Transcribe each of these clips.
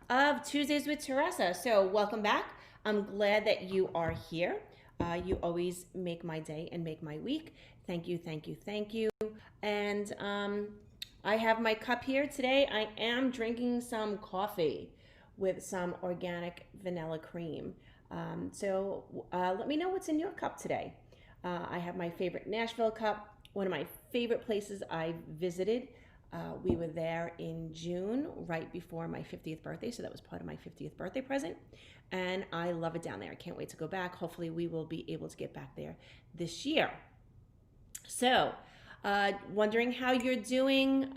Of Tuesdays with Teresa. So, welcome back. I'm glad that you are here. You always make my day and make my week. Thank you, thank you, thank you. And I have my cup here today. I am drinking some coffee with some organic vanilla cream. Let me know what's in your cup today. I have my favorite Nashville cup, one of my favorite places I visited. We were there in June, right before my 50th birthday. So that was part of my 50th birthday present. And I love it down there. I can't wait to go back. Hopefully, we will be able to get back there this year. So, wondering how you're doing,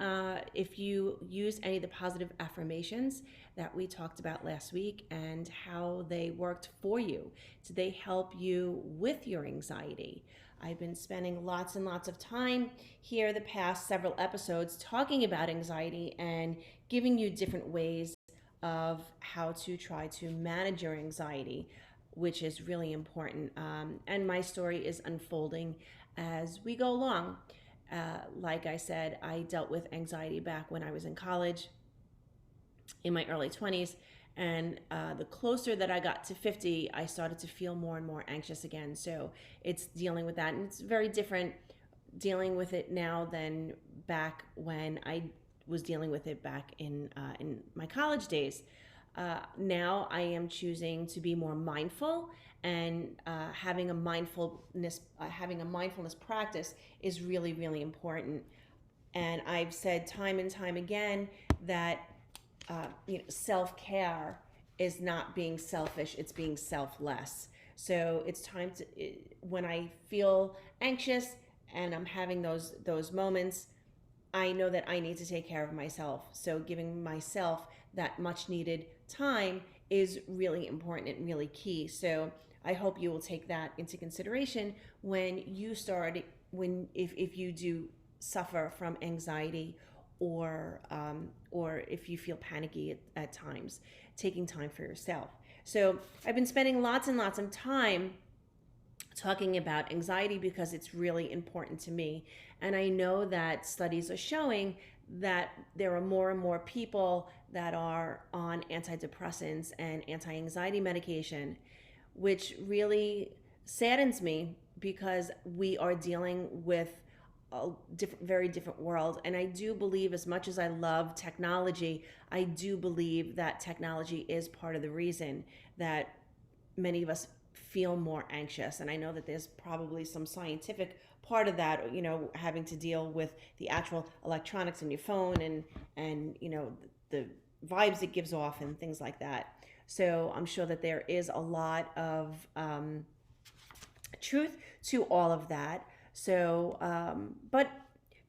if you use any of the positive affirmations that we talked about last week and how they worked for you. Did they help you with your anxiety? I've been spending lots and lots of time here the past several episodes talking about anxiety and giving you different ways of how to try to manage your anxiety, which is really important. And my story is unfolding as we go along. Like I said, I dealt with anxiety back when I was in college in my early 20s. And the closer that I got to 50, I started to feel more and more anxious again. So it's dealing with that. And it's very different dealing with it now than back when I was dealing with it back in my college days. Now I am choosing to be more mindful, and having a mindfulness practice is really, really important. And I've said time and time again that self-care is not being selfish, it's being selfless. So it's time to, when I feel anxious and I'm having those moments, I know that I need to take care of myself. So giving myself that much needed time is really important and really key. So I hope you will take that into consideration when you start, if you do suffer from anxiety, or if you feel panicky at times, taking time for yourself. So I've been spending lots and lots of time talking about anxiety because it's really important to me. And I know that studies are showing that there are more and more people that are on antidepressants and anti-anxiety medication, which really saddens me because we are dealing with a very different world. And I do believe, as much as I love technology, I do believe that technology is part of the reason that many of us feel more anxious. And I know that there's probably some scientific part of that, having to deal with the actual electronics in your phone and the vibes it gives off and things like that. So I'm sure that there is a lot of truth to all of that. So, but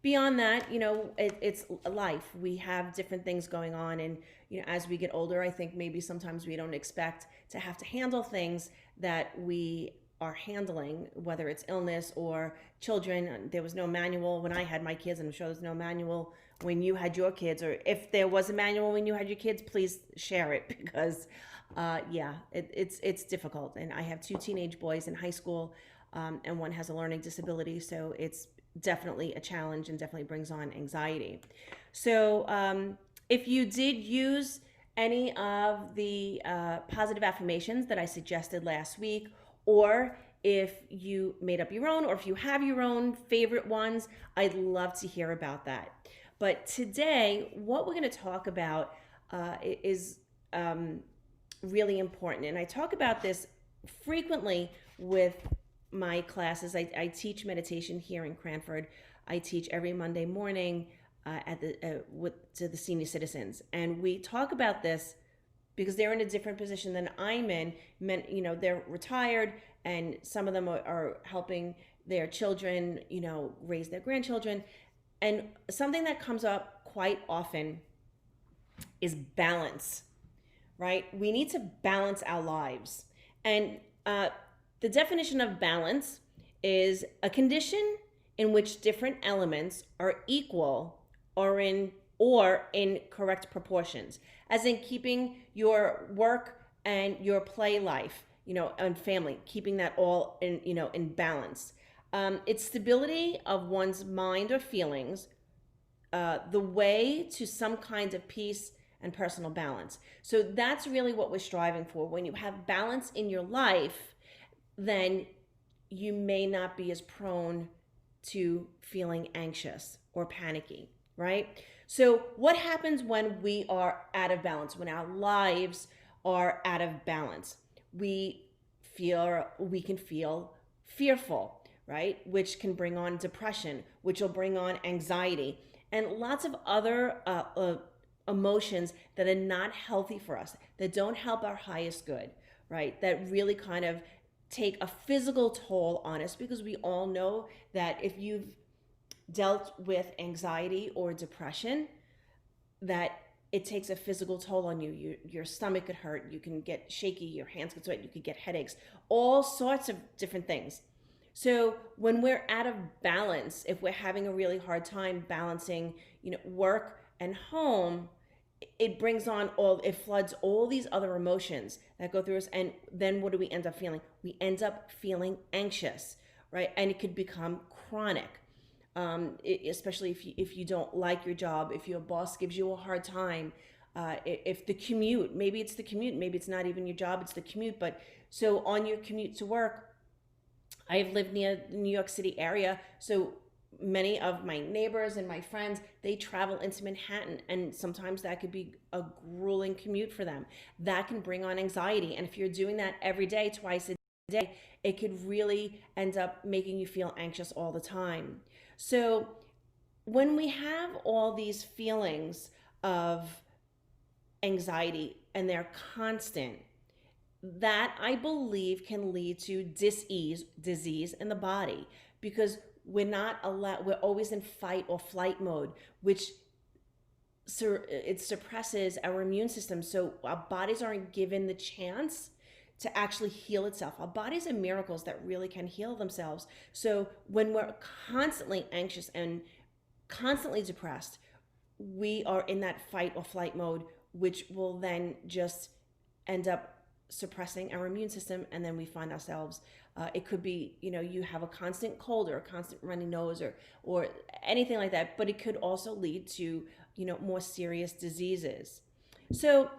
beyond that, it's life. We have different things going on. And, as we get older, I think maybe sometimes we don't expect to have to handle things that we are handling, whether it's illness or children. There was no manual when I had my kids, and I'm sure there's no manual when you had your kids. Or if there was a manual when you had your kids, please share it because, it's difficult. And I have two teenage boys in high school. And one has a learning disability, so it's definitely a challenge and definitely brings on anxiety. So if you did use any of the positive affirmations that I suggested last week, or if you made up your own, or if you have your own favorite ones, I'd love to hear about that. But today, what we're going to talk about is really important. And I talk about this frequently with my classes. I teach meditation here in Cranford. I teach every Monday morning to the senior citizens, and we talk about this because they're in a different position than I'm in. They're retired, and some of them are helping their children, raise their grandchildren. And something that comes up quite often is balance, right? We need to balance our lives, and the definition of balance is a condition in which different elements are equal or in correct proportions, as in keeping your work and your play life, and family, keeping that all in balance. It's stability of one's mind or feelings, the way to some kind of peace and personal balance. So that's really what we're striving for. When you have balance in your life, then you may not be as prone to feeling anxious or panicky, right? So, what happens when we are out of balance, when our lives are out of balance? We can feel fearful, right? Which can bring on depression, which will bring on anxiety, and lots of other emotions that are not healthy for us, that don't help our highest good, right? That really kind of take a physical toll on us, because we all know that if you've dealt with anxiety or depression, that it takes a physical toll on you. Your stomach could hurt, you can get shaky, your hands could sweat, you could get headaches, all sorts of different things. So when we're out of balance, if we're having a really hard time balancing, work and home, it floods all these other emotions that go through us. And then what do we end up feeling? We end up feeling anxious, right? And it could become chronic. Especially if you don't like your job, if your boss gives you a hard time, if the commute, maybe it's the commute, maybe it's not even your job, it's the commute. But so on your commute to work, I've lived near the New York City area, so many of my neighbors and my friends, they travel into Manhattan, and sometimes that could be a grueling commute for them. That can bring on anxiety, and if you're doing that every day, twice a day, it could really end up making you feel anxious all the time. So when we have all these feelings of anxiety and they're constant, that I believe can lead to disease in the body, because we're always in fight or flight mode, which it suppresses our immune system. So our bodies aren't given the chance to actually heal itself. Our bodies are miracles that really can heal themselves. So when we're constantly anxious and constantly depressed, we are in that fight or flight mode, which will then just end up suppressing our immune system. And then we find ourselves, it could be, you have a constant cold or a constant runny nose or anything like that, but it could also lead to, more serious diseases. So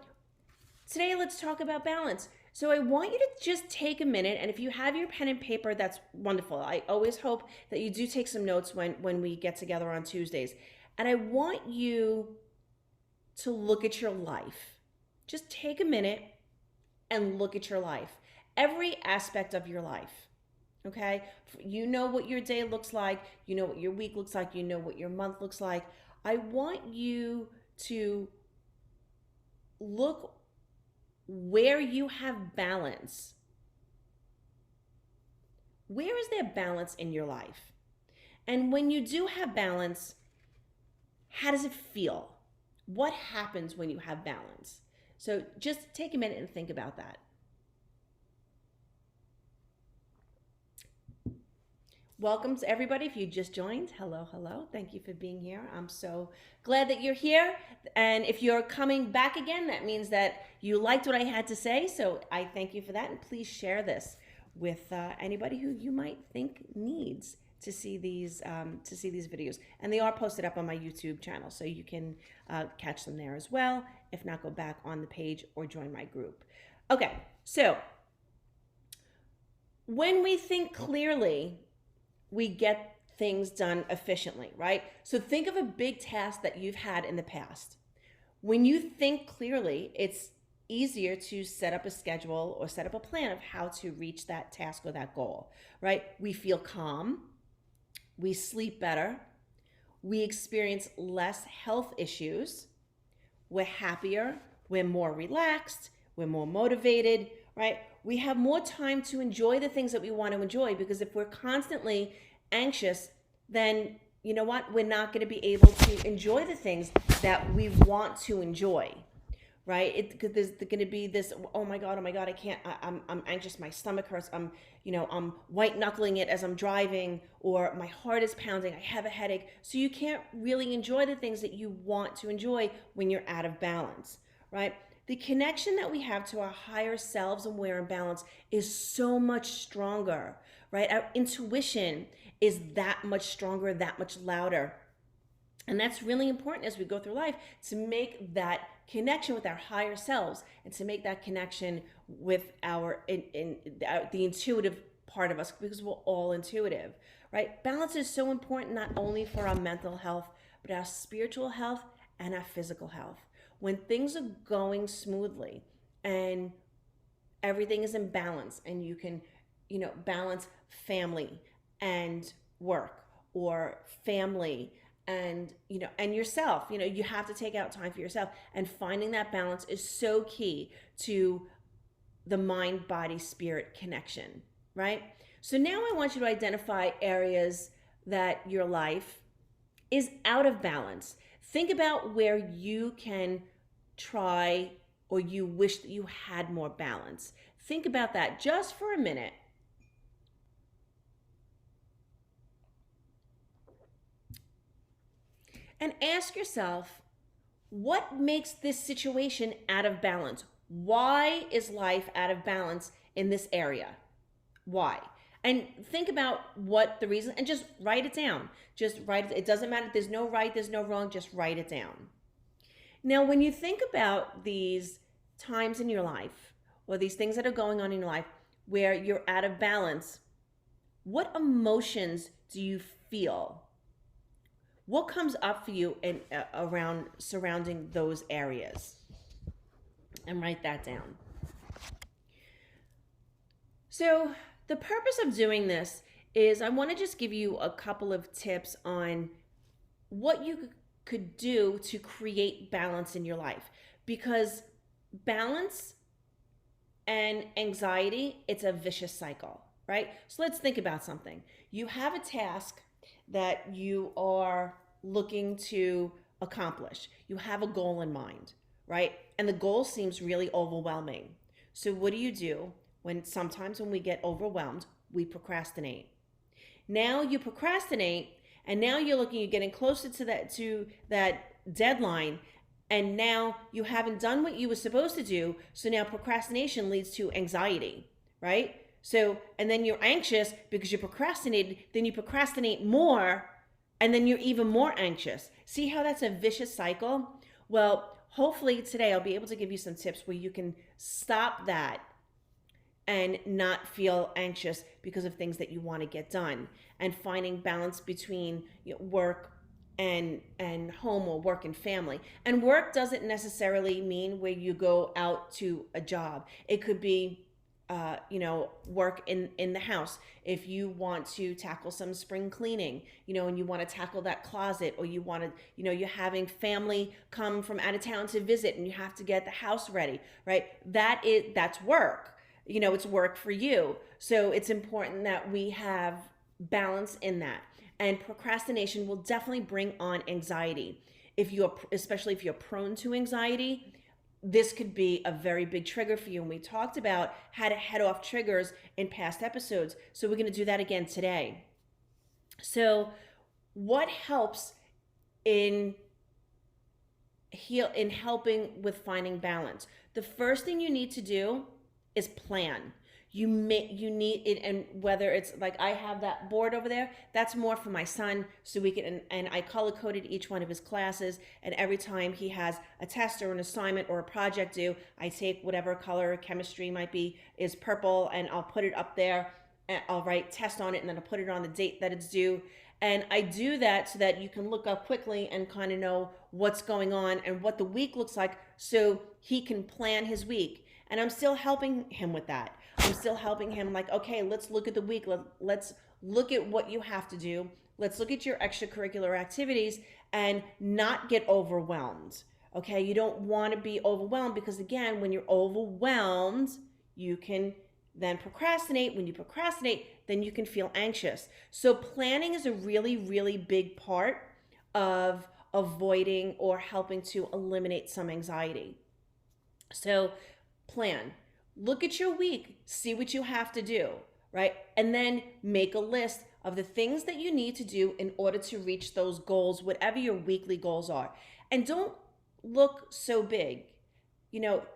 today, let's talk about balance. So I want you to just take a minute, and if you have your pen and paper, that's wonderful. I always hope that you do take some notes when we get together on Tuesdays. And I want you to look at your life. Just take a minute and look at your life. Every aspect of your life, okay? You know what your day looks like. You know what your week looks like. You know what your month looks like. I want you to look where you have balance. Where is there balance in your life? And when you do have balance, how does it feel? What happens when you have balance? So just take a minute and think about that. Welcome to everybody. If you just joined, hello, hello. Thank you for being here. I'm so glad that you're here. And if you're coming back again, that means that you liked what I had to say. So I thank you for that. And please share this with anybody who you might think needs to see these videos. And they are posted up on my YouTube channel, so you can catch them there as well. If not, go back on the page or join my group. Okay, so when we think clearly, we get things done efficiently, right? So think of a big task that you've had in the past. When you think clearly, it's easier to set up a schedule or set up a plan of how to reach that task or that goal, right? We feel calm, we sleep better, we experience less health issues, we're happier, we're more relaxed, we're more motivated, right? We have more time to enjoy the things that we want to enjoy, because if we're constantly anxious, then you know what? We're not going to be able to enjoy the things that we want to enjoy, right? There's going to be this, oh my God, I can't, I'm anxious, my stomach hurts, I'm white knuckling it as I'm driving, or my heart is pounding, I have a headache. So you can't really enjoy the things that you want to enjoy when you're out of balance, right? The connection that we have to our higher selves when we're in balance is so much stronger, right? Our intuition is that much stronger, that much louder. And that's really important as we go through life, to make that connection with our higher selves, and to make that connection with the intuitive part of us, because we're all intuitive, right? Balance is so important, not only for our mental health, but our spiritual health and our physical health. When things are going smoothly and everything is in balance, and you can, balance family and work, or family and, and yourself. You have to take out time for yourself, and finding that balance is so key to the mind body spirit connection, right? So now I want you to identify areas that your life is out of balance. Think about where you can try, or you wish that you had more balance. Think about that just for a minute. And ask yourself, what makes this situation out of balance? Why is life out of balance in this area? Why? And think about what the reason, and just write it down. Just write it. It doesn't matter. There's no right, there's no wrong. Just write it down. Now, when you think about these times in your life, or these things that are going on in your life where you're out of balance, what emotions do you feel? What comes up for you in around surrounding those areas? And write that down. So the purpose of doing this is, I want to just give you a couple of tips on what you could do to create balance in your life. Because balance and anxiety, it's a vicious cycle, right? So let's think about something. You have a task that you are looking to accomplish. You have a goal in mind, right? And the goal seems really overwhelming. So what do? Sometimes when we get overwhelmed, we procrastinate. Now you procrastinate, and now you're getting closer to that deadline, and now you haven't done what you were supposed to do. So now procrastination leads to anxiety, right? So, and then you're anxious because you procrastinated, then you procrastinate more, and then you're even more anxious. See how that's a vicious cycle? Well, hopefully today I'll be able to give you some tips where you can stop that and not feel anxious because of things that you want to get done, and finding balance between work and home, or work and family. And work doesn't necessarily mean where you go out to a job. It could be work in the house. If you want to tackle some spring cleaning, and you want to tackle that closet, or you want to, you're having family come from out of town to visit, and you have to get the house ready, right? That's work. It's work for you. So it's important that we have balance in that. And procrastination will definitely bring on anxiety. Especially if you're prone to anxiety, this could be a very big trigger for you. And we talked about how to head off triggers in past episodes. So we're going to do that again today. So what helps in helping with finding balance? The first thing you need to do is plan. You need it, and whether it's like I have that board over there, that's more for my son, so we can, and I color coded each one of his classes, and every time he has a test or an assignment or a project due, I take whatever color chemistry might be is purple, and I'll put it up there, and I'll write test on it, and then I'll put it on the date that it's due. And I do that so that you can look up quickly and kind of know what's going on and what the week looks like, so he can plan his week. And I'm still helping him with that. I'm still helping him, like, okay, let's look at the week. Let's look at what you have to do. Let's look at your extracurricular activities and not get overwhelmed. Okay, you don't want to be overwhelmed, because again, when you're overwhelmed, you can then procrastinate. When you procrastinate, then you can feel anxious. So planning is a really, really big part of avoiding or helping to eliminate some anxiety. So plan. Look at your week, see what you have to do, right? And then make a list of the things that you need to do in order to reach those goals, whatever your weekly goals are. And don't look so big.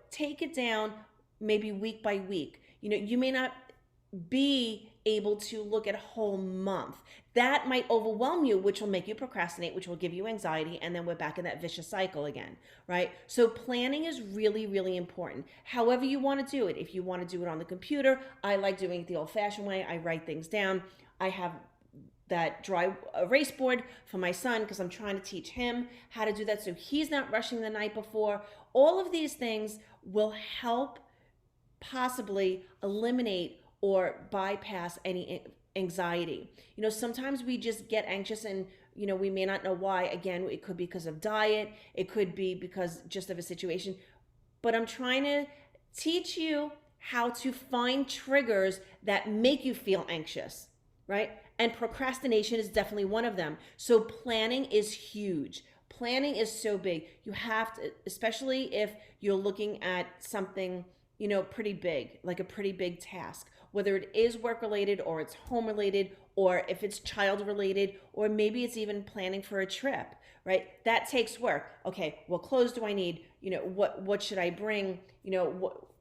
Take it down maybe week by week. You may not be able to look at a whole month. That might overwhelm you, which will make you procrastinate, which will give you anxiety, and then we're back in that vicious cycle again, right? So planning is really, really important. However you want to do it. If you want to do it on the computer, I like doing it the old-fashioned way. I write things down. I have that dry erase board for my son because I'm trying to teach him how to do that so he's not rushing the night before. All of these things will help possibly eliminate or bypass any anxiety. Sometimes we just get anxious and we may not know why. Again, it could be because of diet, it could be because just of a situation. But I'm trying to teach you how to find triggers that make you feel anxious, right? And procrastination is definitely one of them. So planning is huge. Planning is so big. You have to, especially if you're looking at something, pretty big, like a pretty big task, whether it is work related or it's home related, or if it's child related, or maybe it's even planning for a trip, right? That takes work. Okay, what clothes do I need? What should I bring?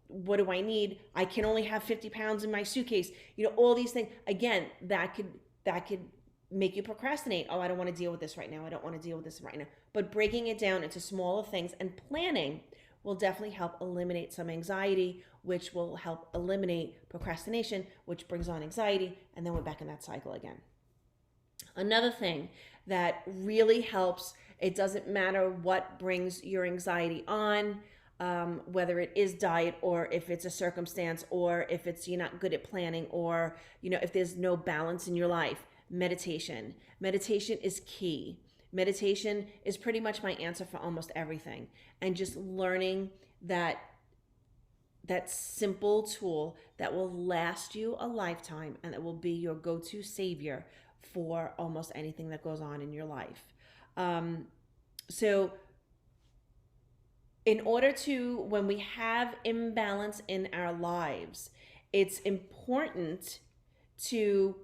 What do I need? I can only have 50 pounds in my suitcase. All these things. Again, that could make you procrastinate. Oh, I don't want to deal with this right now. I don't want to deal with this right now. But breaking it down into smaller things and planning will definitely help eliminate some anxiety, which will help eliminate procrastination, which brings on anxiety, and then we're back in that cycle again. Another thing that really helps, it doesn't matter what brings your anxiety on, whether it is diet or if it's a circumstance or if it's you're not good at planning or if there's no balance in your life. Meditation is key. Meditation is pretty much my answer for almost everything, and just learning that simple tool that will last you a lifetime and that will be your go-to savior for almost anything that goes on in your life. So in order to, when we have imbalance in our lives, it's important to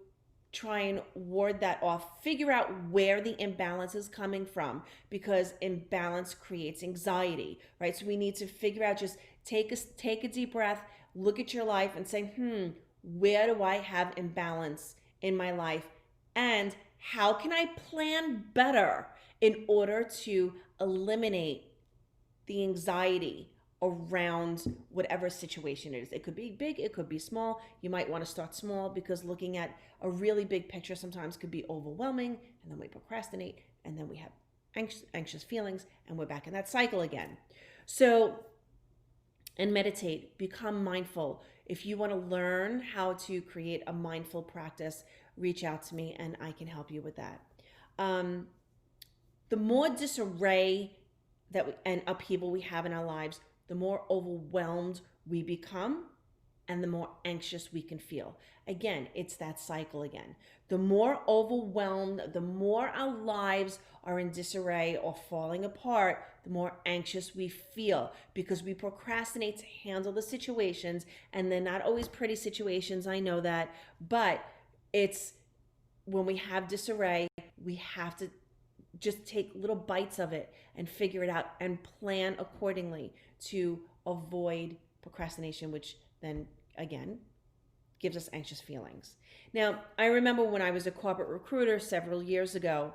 try and ward that off, figure out where the imbalance is coming from, because imbalance creates anxiety, right? So we need to figure out, just take a deep breath, look at your life and say, where do I have imbalance in my life? And how can I plan better in order to eliminate the anxiety around whatever situation it is? It could be big, it could be small. You might want to start small, because looking at a really big picture sometimes could be overwhelming, and then we procrastinate, and then we have anxious feelings, and we're back in that cycle again. So, and meditate, become mindful. If you want to learn how to create a mindful practice, reach out to me and I can help you with that. The more disarray and upheaval we have in our lives, the more overwhelmed we become and the more anxious we can feel. Again, it's that cycle again. The more overwhelmed, the more our lives are in disarray or falling apart, the more anxious we feel, because we procrastinate to handle the situations, and they're not always pretty situations, I know that, but it's when we have disarray, we have to just take little bites of it and figure it out and plan accordingly to avoid procrastination, which then again gives us anxious feelings. Now, I remember when I was a corporate recruiter several years ago,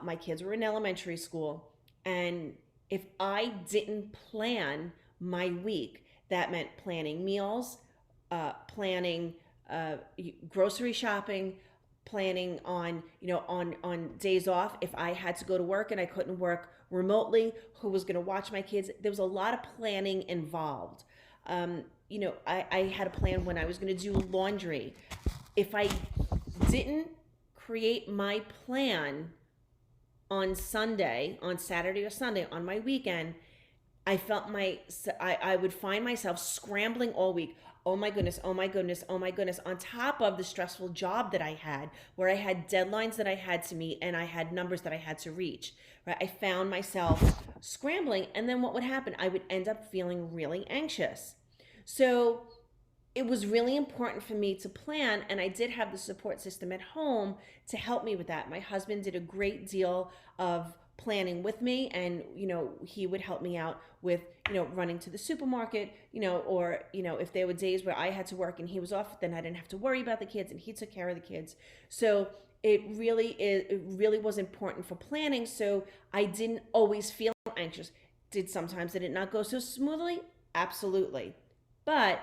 my kids were in elementary school, and if I didn't plan my week, that meant planning meals, planning grocery shopping, planning on on days off. If I had to go to work and I couldn't work remotely, who was going to watch my kids? There was a lot of planning involved. I had a plan when I was going to do laundry. If I didn't create my plan on Sunday, on Saturday or Sunday, on my weekend, I would find myself scrambling all week. Oh my goodness, oh my goodness, oh my goodness, on top of the stressful job that I had, where I had deadlines that I had to meet and I had numbers that I had to reach, right? I found myself scrambling, and then what would happen? I would end up feeling really anxious. So it was really important for me to plan, and I did have the support system at home to help me with that. My husband did a great deal of planning with me, and he would help me out with running to the supermarket, or if there were days where I had to work and he was off, then I didn't have to worry about the kids and he took care of the kids. So it really was important for planning, so I didn't always feel anxious. Did it not go so smoothly? Absolutely. But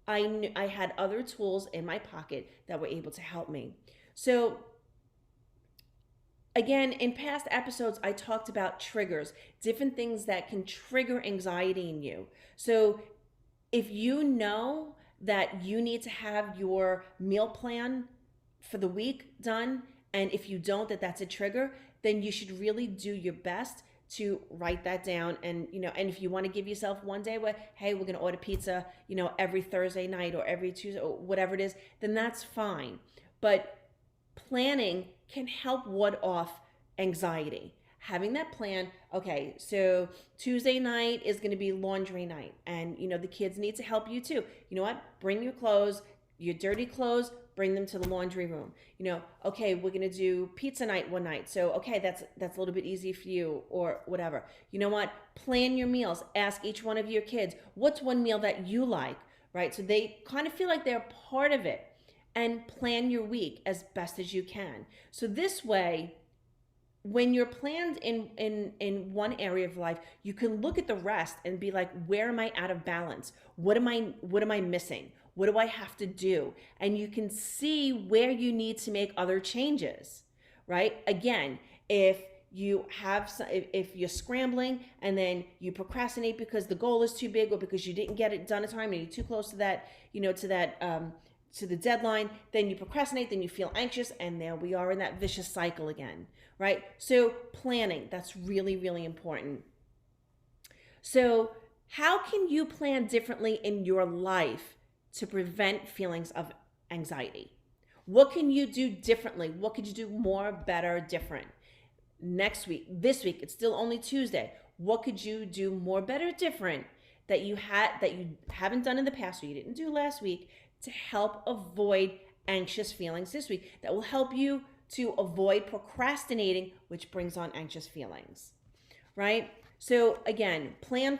I knew I had other tools in my pocket that were able to help me. So again, in past episodes, I talked about triggers, different things that can trigger anxiety in you. So if you know that you need to have your meal plan for the week done, and if you don't, that's a trigger, then you should really do your best to write that down. And and if you want to give yourself one day where, hey, we're going to order pizza every Thursday night or every Tuesday or whatever it is, then that's fine. But planning can help ward off anxiety. Having that plan, okay, so Tuesday night is going to be laundry night, and the kids need to help you too. You know what? Bring your clothes, your dirty clothes, bring them to the laundry room. Okay, we're going to do pizza night one night. So, okay, that's a little bit easy for you or whatever. You know what? Plan your meals. Ask each one of your kids, what's one meal that you like, right? So they kind of feel like they're part of it. And plan your week as best as you can. So this way, when you're planned in one area of life, you can look at the rest and be like, where am I out of balance? What am I missing? What do I have to do? And you can see where you need to make other changes, right? Again, if you're scrambling and then you procrastinate because the goal is too big or because you didn't get it done in time and you're too close to that, to the deadline, then you procrastinate, then you feel anxious, and there we are in that vicious cycle again, right? So planning, that's really, really important. So how can you plan differently in your life to prevent feelings of anxiety? What can you do differently? What could you do more, better, different? Next week, this week, it's still only Tuesday. What could you do more, better, different that you haven't done in the past or you didn't do last week to help avoid anxious feelings this week, that will help you to avoid procrastinating, which brings on anxious feelings, right? So again, plan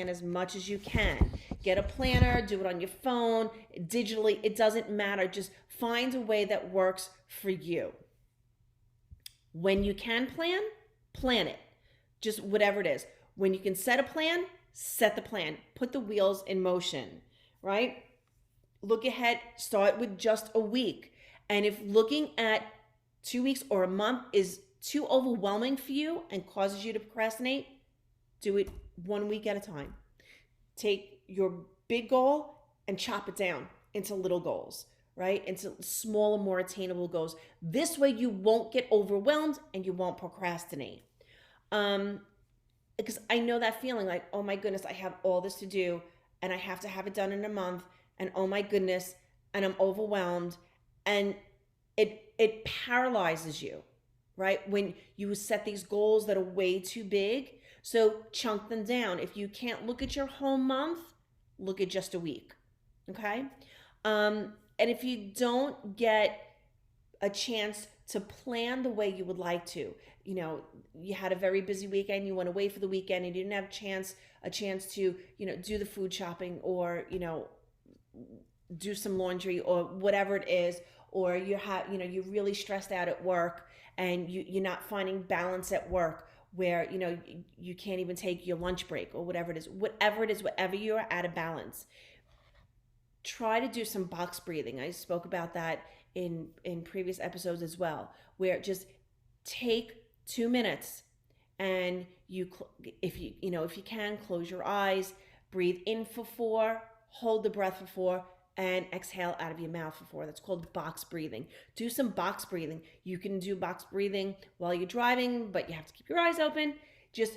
as much as you can. Get a planner, do it on your phone, digitally, it doesn't matter. Just find a way that works for you. When you can plan it. Just whatever it is. When you can set a plan, set the plan. Put the wheels in motion, right? Look ahead, start with just a week. And if looking at 2 weeks or a month is too overwhelming for you and causes you to procrastinate, do it 1 week at a time. Take your big goal and chop it down into little goals, right? Into smaller, more attainable goals. This way you won't get overwhelmed and you won't procrastinate. Because I know that feeling like, oh my goodness, I have all this to do and I have to have it done in a month. And oh my goodness, and I'm overwhelmed, and it paralyzes you, right? When you set these goals that are way too big, so chunk them down. If you can't look at your whole month, look at just a week, okay? And if you don't get a chance to plan the way you would like to, you had a very busy weekend, you went away for the weekend, and you didn't have a chance to, do the food shopping or, do some laundry or whatever it is, or you're really stressed out at work and you're not finding balance at work where you can't even take your lunch break or whatever you're out of balance, try to do some box breathing. I spoke about that in previous episodes as well, where just take 2 minutes and if you can, close your eyes, breathe in for 4, hold the breath for 4, and exhale out of your mouth for 4. That's called box breathing. Do some box breathing. You can do box breathing while you're driving, but you have to keep your eyes open. Just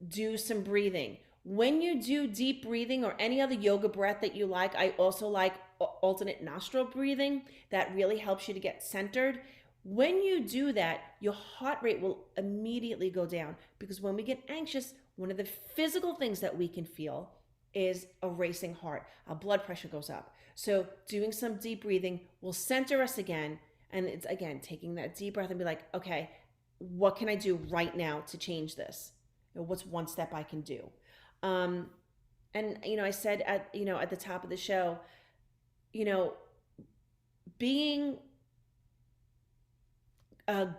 do some breathing. When you do deep breathing or any other yoga breath that you like, I also like alternate nostril breathing. That really helps you to get centered. When you do that, your heart rate will immediately go down, because when we get anxious, one of the physical things that we can feel is a racing heart. Our blood pressure goes up. So doing some deep breathing will center us again. And it's, again, taking that deep breath and be like, okay, what can I do right now to change this? What's one step I can do? Um, and I said at the top of the show, you know, being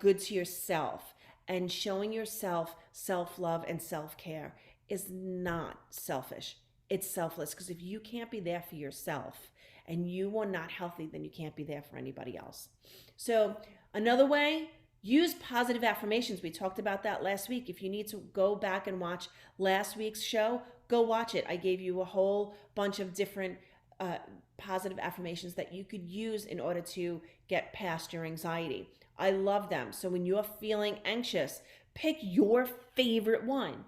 good to yourself and showing yourself self-love and self-care is not selfish. It's selfless, because if you can't be there for yourself and you are not healthy, then you can't be there for anybody else. So another way, use positive affirmations. We talked about that last week. If you need to go back and watch last week's show, go watch it. I gave you a whole bunch of different uh, positive affirmations that you could use in order to get past your anxiety. I love them. So when you're feeling anxious, pick your favorite one.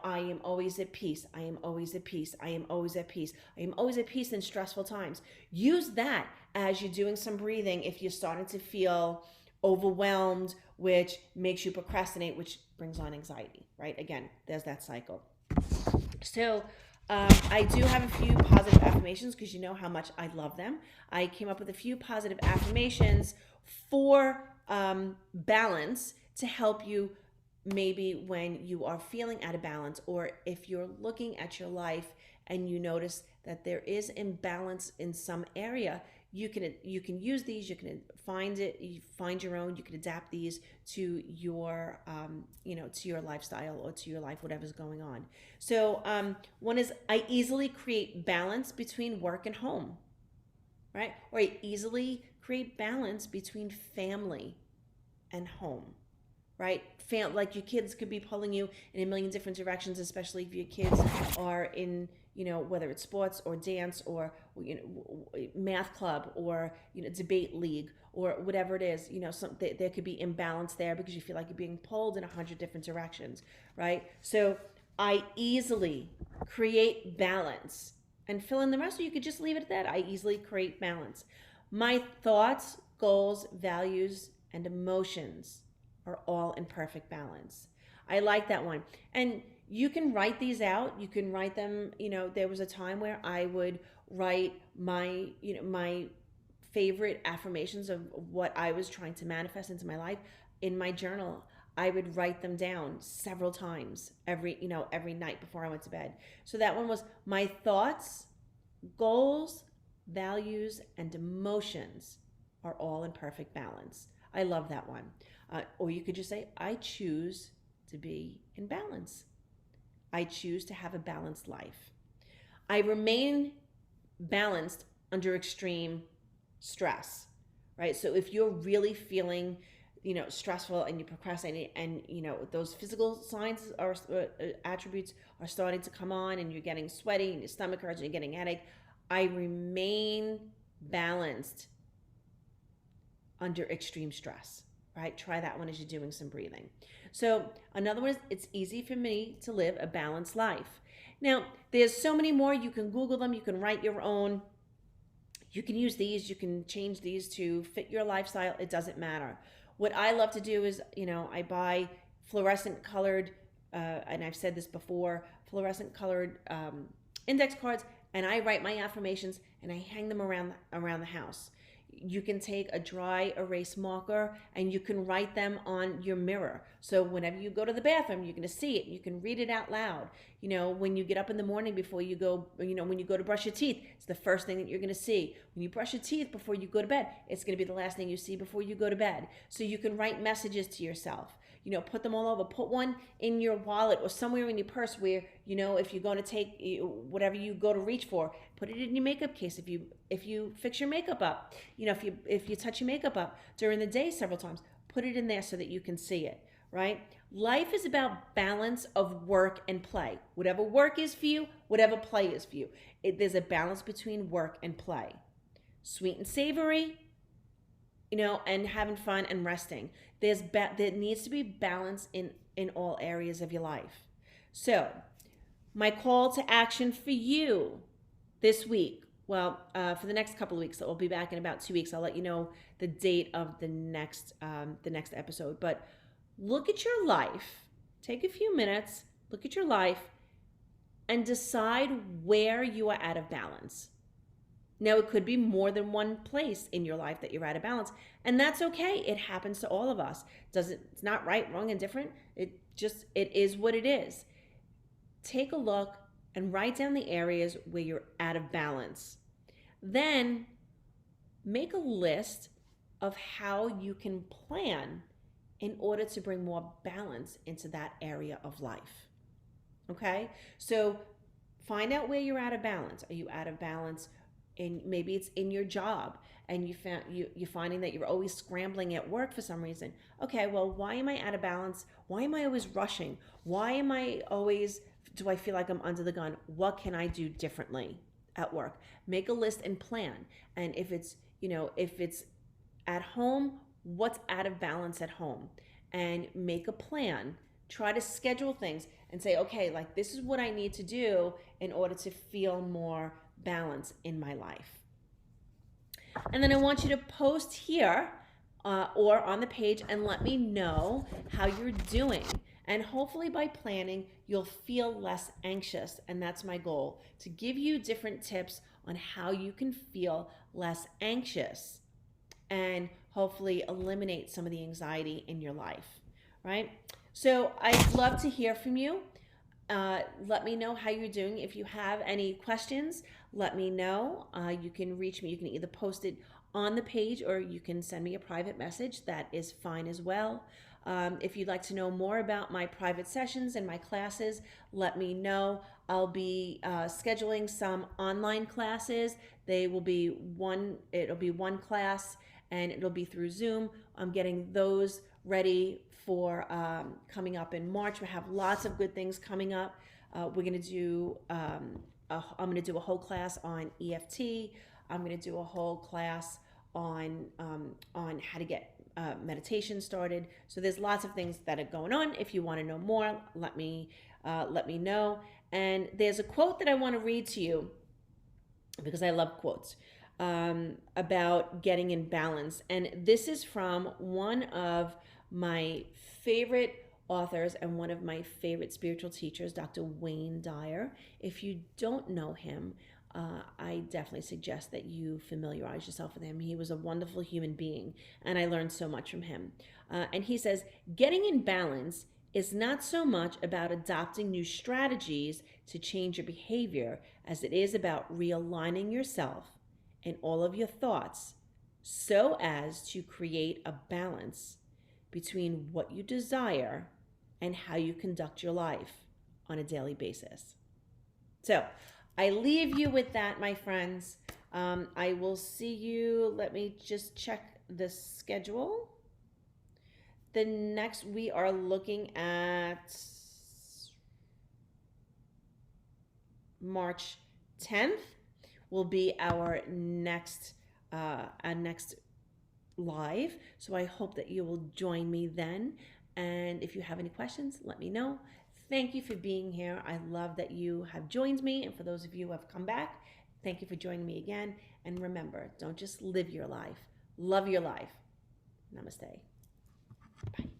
I am always at peace. I am always at peace. I am always at peace. I am always at peace in stressful times. Use that as you're doing some breathing if you're starting to feel overwhelmed, which makes you procrastinate, which brings on anxiety, right? Again, there's that cycle. So I do have a few positive affirmations because you know how much I love them. I came up with a few positive affirmations for balance to help you maybe when you are feeling out of balance, or if you're looking at your life and you notice that there is imbalance in some area. You can use these. You can find it. You find your own. You can adapt these to your to your lifestyle or to your life, whatever's going on. So one is, I easily create balance between work and home, right? Or I easily create balance between family and home, right? Like your kids could be pulling you in a million different directions, especially if your kids are in, whether it's sports or dance or math club or debate league or whatever it is. There could be imbalance there because you feel like you're being pulled in 100 different directions, right? So I easily create balance, and fill in the rest, or you could just leave it at that. I easily create balance. My thoughts, goals, values, and emotions are all in perfect balance. I like that one. And you can write these out. You can write them. There was a time where I would write my favorite affirmations of what I was trying to manifest into my life in my journal. I would write them down several times every night before I went to bed. So that one was, my thoughts, goals, values, and emotions are all in perfect balance. I love that one. Or you could just say, I choose to be in balance. I choose to have a balanced life. I remain balanced under extreme stress, right? So if you're really feeling, stressful and you procrastinate, and, those physical signs or attributes are starting to come on, and you're getting sweaty and your stomach hurts and you're getting a headache, I remain balanced under extreme stress, right? Try that one as you're doing some breathing. So another one is, it's easy for me to live a balanced life. Now, there's so many more. You can Google them. You can write your own. You can use these. You can change these to fit your lifestyle. It doesn't matter. What I love to do is, I buy fluorescent colored, and I've said this before, fluorescent colored index cards, and I write my affirmations and I hang them around the house. You can take a dry erase marker and you can write them on your mirror. So whenever you go to the bathroom, you're going to see it. You can read it out loud. When you get up in the morning before you go, when you go to brush your teeth, it's the first thing that you're going to see. When you brush your teeth before you go to bed, it's going to be the last thing you see before you go to bed. So you can write messages to yourself. Put them all over. Put one in your wallet or somewhere in your purse where, if you're going to take whatever you go to reach for, put it in your makeup case. If you fix your makeup up, if you touch your makeup up during the day several times, put it in there so that you can see it, right? Life is about balance of work and play. Whatever work is for you, whatever play is for you. There's a balance between work and play. Sweet and savory, and having fun and resting. There needs to be balance in all areas of your life. So, my call to action for you this week, for the next couple of weeks, so we'll be back in about 2 weeks. I'll let you know the date of the next episode. But look at your life. Take a few minutes, look at your life, and decide where you are out of balance. Now, it could be more than one place in your life that you're out of balance, and that's okay. It happens to all of us. It's not right, wrong, and different. It is what it is. Take a look and write down the areas where you're out of balance. Then make a list of how you can plan in order to bring more balance into that area of life. Okay? So find out where you're out of balance. Are you out of balance in, maybe it's in your job, and you're finding that you're always scrambling at work for some reason. Okay, well, why am I out of balance? Why am I always rushing? Why am I always, do I feel like I'm under the gun? What can I do differently at work? Make a list and plan. And if it's, if it's at home, what's out of balance at home? And make a plan. Try to schedule things and say, okay, like, this is what I need to do in order to feel more balance in my life. And then I want you to post here or on the page and let me know how you're doing. And hopefully by planning, you'll feel less anxious. And that's my goal, to give you different tips on how you can feel less anxious and hopefully eliminate some of the anxiety in your life, right? So I'd love to hear from you. Let me know how you're doing. If you have any questions, let me know. You can reach me. You can either post it on the page or you can send me a private message. That is fine as well. If you'd like to know more about my private sessions and my classes, let me know. I'll be scheduling some online classes. It'll be one class and it'll be through Zoom. I'm getting those ready for coming up in March. We have lots of good things coming up. We're going to do, I'm going to do a whole class on EFT. I'm going to do a whole class on how to get meditation started. So there's lots of things that are going on. If you want to know more, let me know. And there's a quote that I want to read to you because I love quotes about getting in balance. And this is from one of my favorite authors and one of my favorite spiritual teachers, Dr. Wayne Dyer. If you don't know him, I definitely suggest that you familiarize yourself with him. He was a wonderful human being, and I learned so much from him. And he says, getting in balance is not so much about adopting new strategies to change your behavior as it is about realigning yourself and all of your thoughts so as to create a balance between what you desire and how you conduct your life on a daily basis. So I leave you with that, my friends. I will see you. Let me just check the schedule. The next, we are looking at March 10th will be our next live. So I hope that you will join me then. And if you have any questions, let me know. Thank you for being here. I love that you have joined me. And for those of you who have come back, thank you for joining me again. And remember, don't just live your life, love your life. Namaste. Bye.